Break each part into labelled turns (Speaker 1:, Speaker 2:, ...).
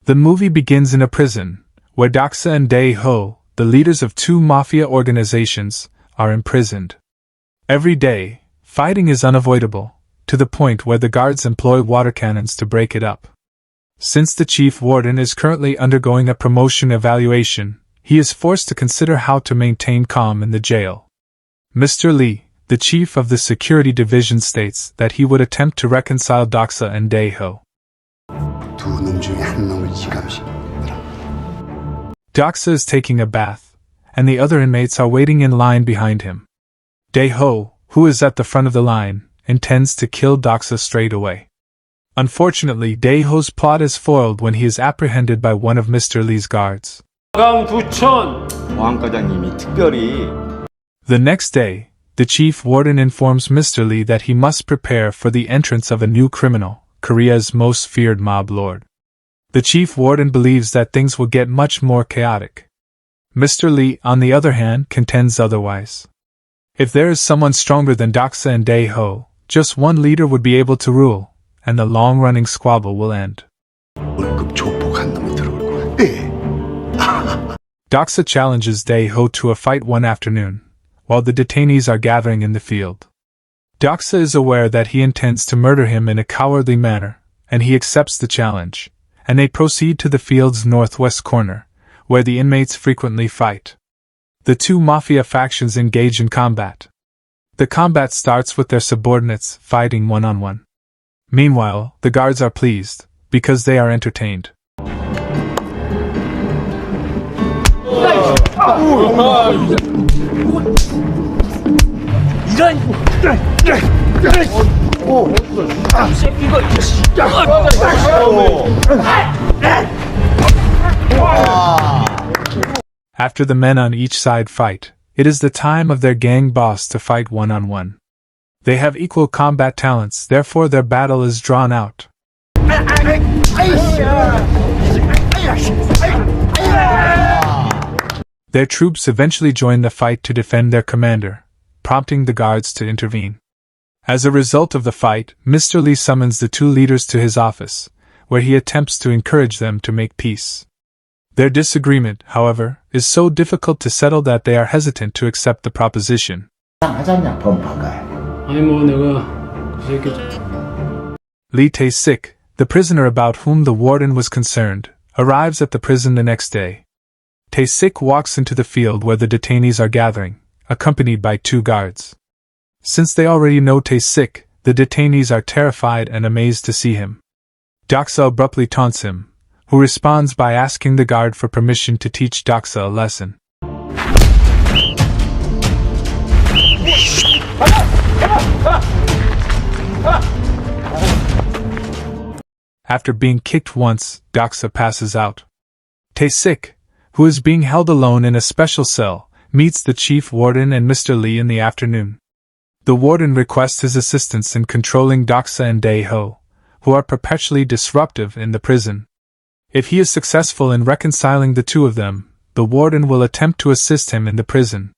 Speaker 1: The movie begins in a prison, where Daksa and Dae-ho, the leaders of two mafia organizations, are imprisoned. Every day, fighting is unavoidable, to the point where the guards employ water cannons to break it up. Since the chief warden is currently undergoing a promotion evaluation, he is forced to consider how to maintain calm in the jail. Mr. Lee, the chief of the security division, states that he would attempt to reconcile Daksa and Dae-ho. Daksa is taking a bath, and the other inmates are waiting in line behind him. Dae-ho, who is at the front of the line, intends to kill Daksa straight away. Unfortunately, Dae-ho's plot is foiled when he is apprehended by one of Mr. Lee's guards. The next day, the chief warden informs Mr. Lee that he must prepare for the entrance of a new criminal, Korea's most feared mob lord. The chief warden believes that things will get much more chaotic. Mr. Lee, on the other hand, contends otherwise. If there is someone stronger than Daksa and Dae-ho, just one leader would be able to rule, and the long-running squabble will end. Daksa challenges Dae-ho to a fight one afternoon, while the detainees are gathering in the field. Daksa is aware that he intends to murder him in a cowardly manner, and he accepts the challenge, and they proceed to the field's northwest corner, where the inmates frequently fight. The two mafia factions engage in combat. The combat starts with their subordinates fighting one-on-one. Meanwhile, the guards are pleased, because they are entertained. After the men on each side fight, it is the time of their gang boss to fight one-on-one. They have equal combat talents, therefore their battle is drawn out. Their troops eventually join the fight to defend their commander, prompting the guards to intervene. As a result of the fight, Mr. Lee summons the two leaders to his office, where he attempts to encourage them to make peace. Their disagreement, however, is so difficult to settle that they are hesitant to accept the proposition. Lee Tae-sik, the prisoner about whom the warden was concerned, arrives at the prison the next day. Tae-sik walks into the field where the detainees are gathering, accompanied by two guards. Since they already know Tae-sik, the detainees are terrified and amazed to see him. Daksa abruptly taunts him, who responds by asking the guard for permission to teach Daksa a lesson. After being kicked once, Daksa passes out. Tae-sik, who is being held alone in a special cell, meets the chief warden and Mr. Lee in the afternoon. The warden requests his assistance in controlling Daksa and Dae-ho, who are perpetually disruptive in the prison. If he is successful in reconciling the two of them, the warden will attempt to assist him in the prison.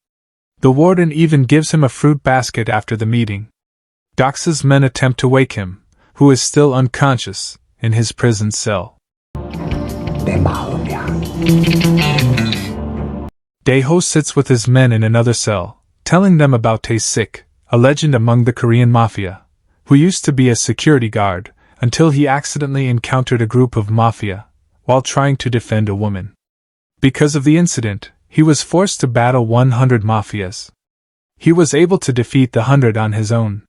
Speaker 1: The warden even gives him a fruit basket after the meeting. Daksa's men attempt to wake him, who is still unconscious, in his prison cell. Dae-ho sits with his men in another cell, telling them about Tae-sik, a legend among the Korean mafia, who used to be a security guard, until he accidentally encountered a group of mafia, while trying to defend a woman. Because of the incident, he was forced to battle 100 mafias. He was able to defeat the 100 on his own.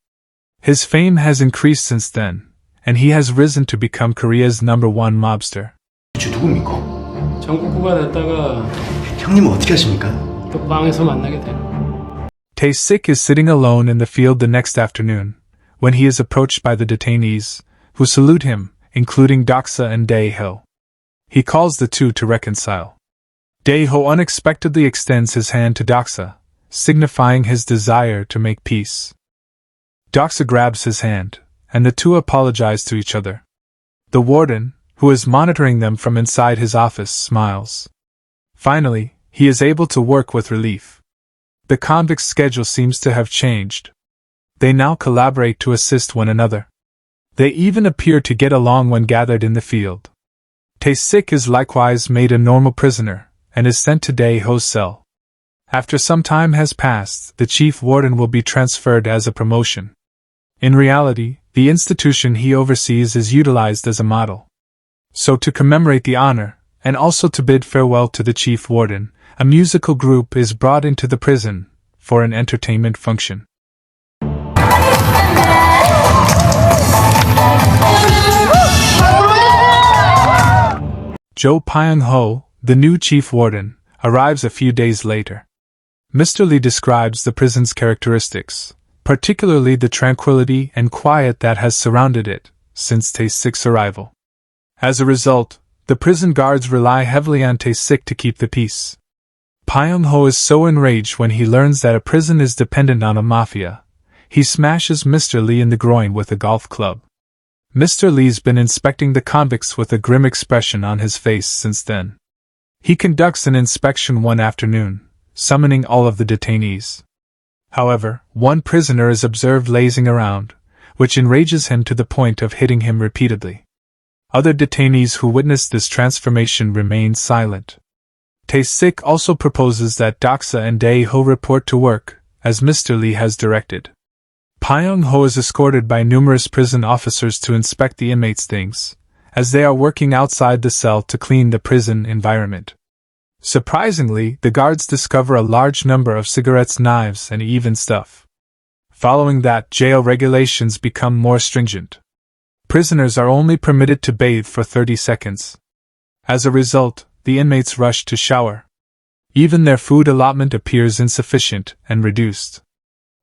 Speaker 1: His fame has increased since then, and he has risen to become Korea's #1 mobster. Tae-sik is sitting alone in the field the next afternoon, when he is approached by the detainees, who salute him, including Daksa and Dae-ho. He calls the two to reconcile. Dae-ho unexpectedly extends his hand to Daksa, signifying his desire to make peace. Daksa grabs his hand, and the two apologize to each other. The warden, who is monitoring them from inside his office, smiles. Finally, he is able to work with relief. The convict's schedule seems to have changed. They now collaborate to assist one another. They even appear to get along when gathered in the field. Tae-sik is likewise made a normal prisoner, and is sent to Dae-ho's cell. After some time has passed, the chief warden will be transferred as a promotion. In reality, the institution he oversees is utilized as a model. So to commemorate the honor, and also to bid farewell to the chief warden, a musical group is brought into the prison for an entertainment function. Jo Pyong-ho, the new chief warden, arrives a few days later. Mr. Lee describes the prison's characteristics, particularly the tranquility and quiet that has surrounded it since Tae-sik's arrival. As a result, the prison guards rely heavily on Tae-sik to keep the peace. Pyong-ho is so enraged when he learns that a prison is dependent on a mafia. He smashes Mr. Lee in the groin with a golf club. Mr. Lee's been inspecting the convicts with a grim expression on his face since then. He conducts an inspection one afternoon, summoning all of the detainees. However, one prisoner is observed lazing around, which enrages him to the point of hitting him repeatedly. Other detainees who witness this transformation remain silent. Tae-sik also proposes that Doksa and Dae-ho report to work, as Mr. Lee has directed. Pyong-ho is escorted by numerous prison officers to inspect the inmates' things, as they are working outside the cell to clean the prison environment. Surprisingly, the guards discover a large number of cigarettes, knives, and even stuff. Following that, jail regulations become more stringent. Prisoners are only permitted to bathe for 30 seconds. As a result, the inmates rush to shower. Even their food allotment appears insufficient and reduced.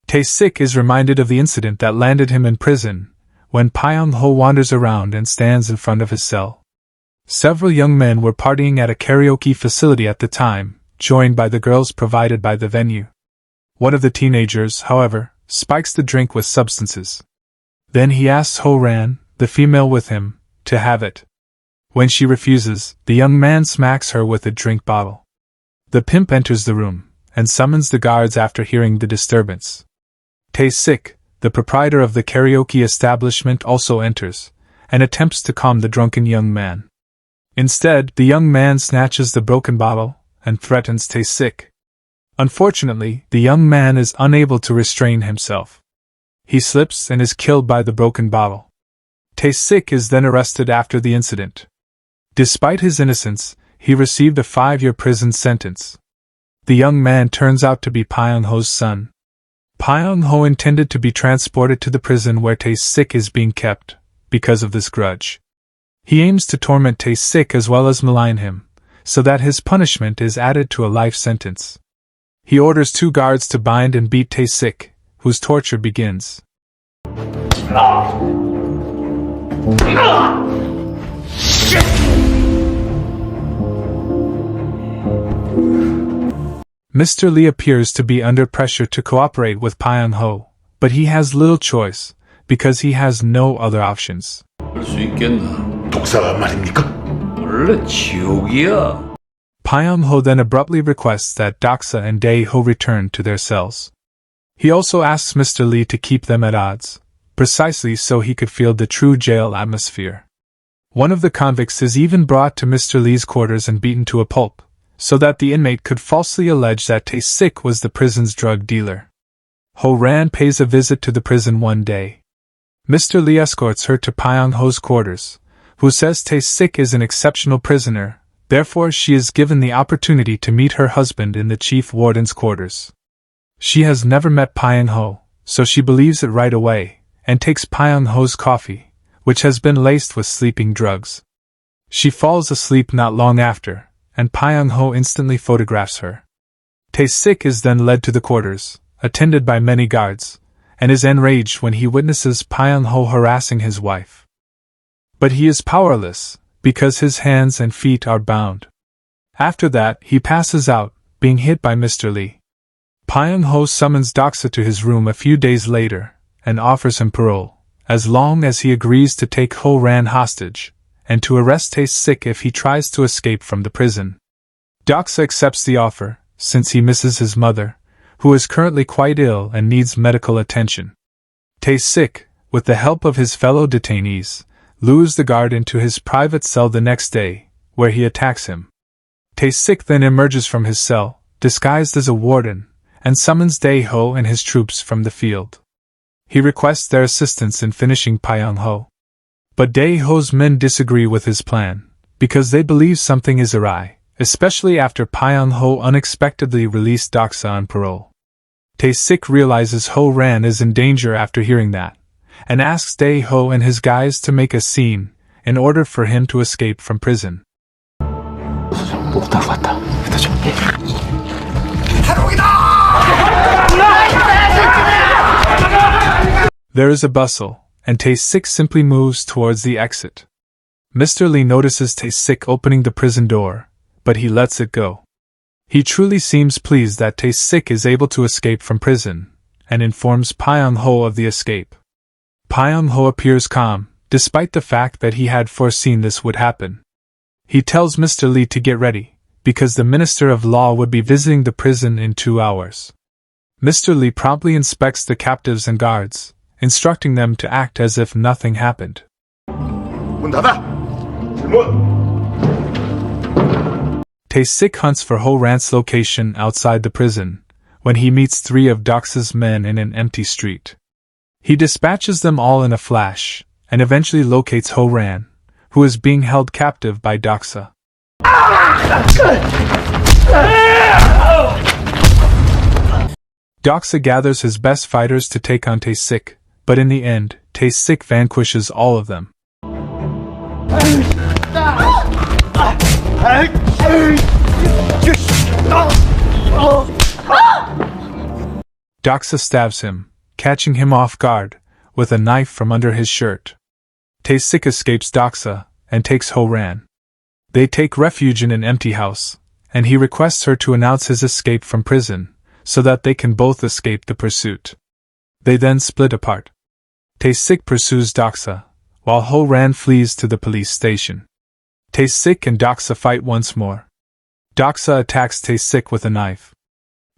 Speaker 1: Tae-sik is reminded of the incident that landed him in prison, when Pyong-ho wanders around and stands in front of his cell. Several young men were partying at a karaoke facility at the time, joined by the girls provided by the venue. One of the teenagers, however, spikes the drink with substances. Then he asks Ho-ran, the female with him, to have it. When she refuses, the young man smacks her with a drink bottle. The pimp enters the room, and summons the guards after hearing the disturbance. Tae-sik, the proprietor of the karaoke establishment, also enters, and attempts to calm the drunken young man. Instead, the young man snatches the broken bottle, and threatens Tae-sik. Unfortunately, the young man is unable to restrain himself. He slips and is killed by the broken bottle. Tae-sik is then arrested after the incident. Despite his innocence, he received a 5-year prison sentence. The young man turns out to be Pyong-ho's son. Pyong-ho intended to be transported to the prison where Tae-sik is being kept, because of this grudge. He aims to torment Tae-sik as well as malign him, so that his punishment is added to a life sentence. He orders 2 guards to bind and beat Tae-sik, whose torture begins. Mr. Lee appears to be under pressure to cooperate with Pyong-ho, but he has little choice, because he has no other options. Pyong-ho then abruptly requests that Doksa and Dae-ho return to their cells. He also asks Mr. Lee to keep them at odds, precisely so he could feel the true jail atmosphere. One of the convicts is even brought to Mr. Lee's quarters and beaten to a pulp, so that the inmate could falsely allege that Tae-sik was the prison's drug dealer. Ho-ran pays a visit to the prison one day. Mr. Lee escorts her to Pyong-ho's quarters, who says Tae-sik is an exceptional prisoner, therefore she is given the opportunity to meet her husband in the chief warden's quarters. She has never met Pyong-ho, so she believes it right away, and takes Pyong-ho's coffee, which has been laced with sleeping drugs. She falls asleep not long after, and Pyong-ho instantly photographs her. Tae-sik is then led to the quarters, attended by many guards, and is enraged when he witnesses Pyong-ho harassing his wife. But he is powerless, because his hands and feet are bound. After that, he passes out, being hit by Mr. Lee. Pyong-ho summons Doksa to his room a few days later, and offers him parole, as long as he agrees to take Ho-ran hostage, and to arrest Tae-sik if he tries to escape from the prison. Doksa accepts the offer, since he misses his mother, who is currently quite ill and needs medical attention. Tae-sik, with the help of his fellow detainees, lures the guard into his private cell the next day, where he attacks him. Tae-sik then emerges from his cell, disguised as a warden, and summons Dae-ho and his troops from the field. He requests their assistance in finishing Pyong-ho. But Dae-ho's men disagree with his plan, because they believe something is awry, especially after Pyong-ho unexpectedly released Doksa on parole. Tae-sik realizes Ho-ran is in danger after hearing that, and asks Dae-ho and his guys to make a scene in order for him to escape from prison. There is a bustle, and Tae-sik simply moves towards the exit. Mr. Lee notices Tae-sik opening the prison door, but he lets it go. He truly seems pleased that Tae-sik is able to escape from prison, and informs Pyong-ho of the escape. Pyong-ho appears calm, despite the fact that he had foreseen this would happen. He tells Mr. Lee to get ready, because the Minister of Law would be visiting the prison in 2 hours. Mr. Lee promptly inspects the captives and guards, instructing them to act as if nothing happened. Tae-sik hunts for Ho-ran's location outside the prison, when he meets 3 of Doksa's men in an empty street. He dispatches them all in a flash, and eventually locates Ho-ran, who is being held captive by Doksa. Doksa gathers his best fighters to take on Tae-sik, but in the end, Tae-sik vanquishes all of them. Doksa stabs him, catching him off guard, with a knife from under his shirt. Tae-sik escapes Doksa, and takes Ho-ran. They take refuge in an empty house, and he requests her to announce his escape from prison, so that they can both escape the pursuit. They then split apart. Tae-sik pursues Doksa, while Ho-ran flees to the police station. Tae-sik and Doksa fight once more. Doksa attacks Tae-sik with a knife.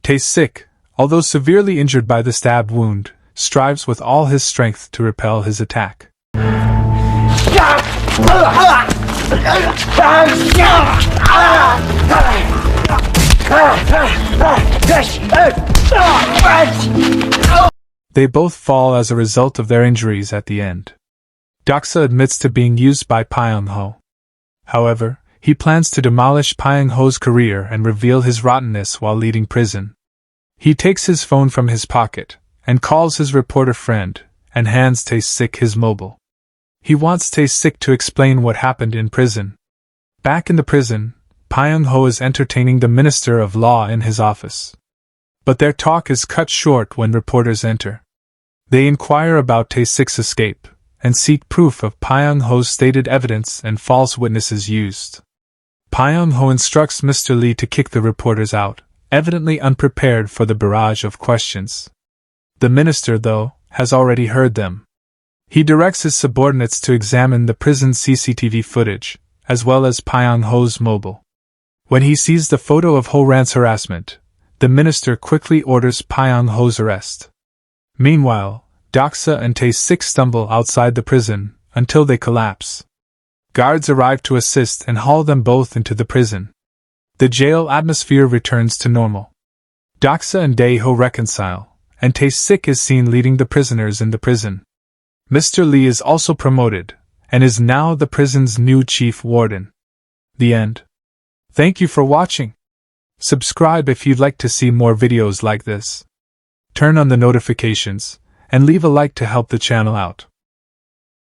Speaker 1: Tae-sik, although severely injured by the stab wound, strives with all his strength to repel his attack. They both fall as a result of their injuries at the end. Doksa admits to being used by Pyong-ho. However, he plans to demolish Pyong-ho's career and reveal his rottenness while leaving prison. He takes his phone from his pocket, and calls his reporter friend, and hands Tae-sik his mobile. He wants Tae-sik to explain what happened in prison. Back in the prison, Pyong-ho is entertaining the Minister of Law in his office. But their talk is cut short when reporters enter. They inquire about Tae-sik's escape, and seek proof of Pyong-ho's stated evidence and false witnesses used. Pyong-ho instructs Mr. Lee to kick the reporters out, evidently unprepared for the barrage of questions. The minister, though, has already heard them. He directs his subordinates to examine the prison's CCTV footage, as well as Pyong-ho's mobile. When he sees the photo of Ho-ran's harassment, the minister quickly orders Pyong-ho's arrest. Meanwhile, Doksa and Tae-sik stumble outside the prison, until they collapse. Guards arrive to assist and haul them both into the prison. The jail atmosphere returns to normal. Doksa and Dae-ho reconcile, and Tae-sik is seen leading the prisoners in the prison. Mr. Lee is also promoted, and is now the prison's new chief warden. The end. Thank you for watching. Subscribe if you'd like to see more videos like this. Turn on the notifications, and leave a like to help the channel out.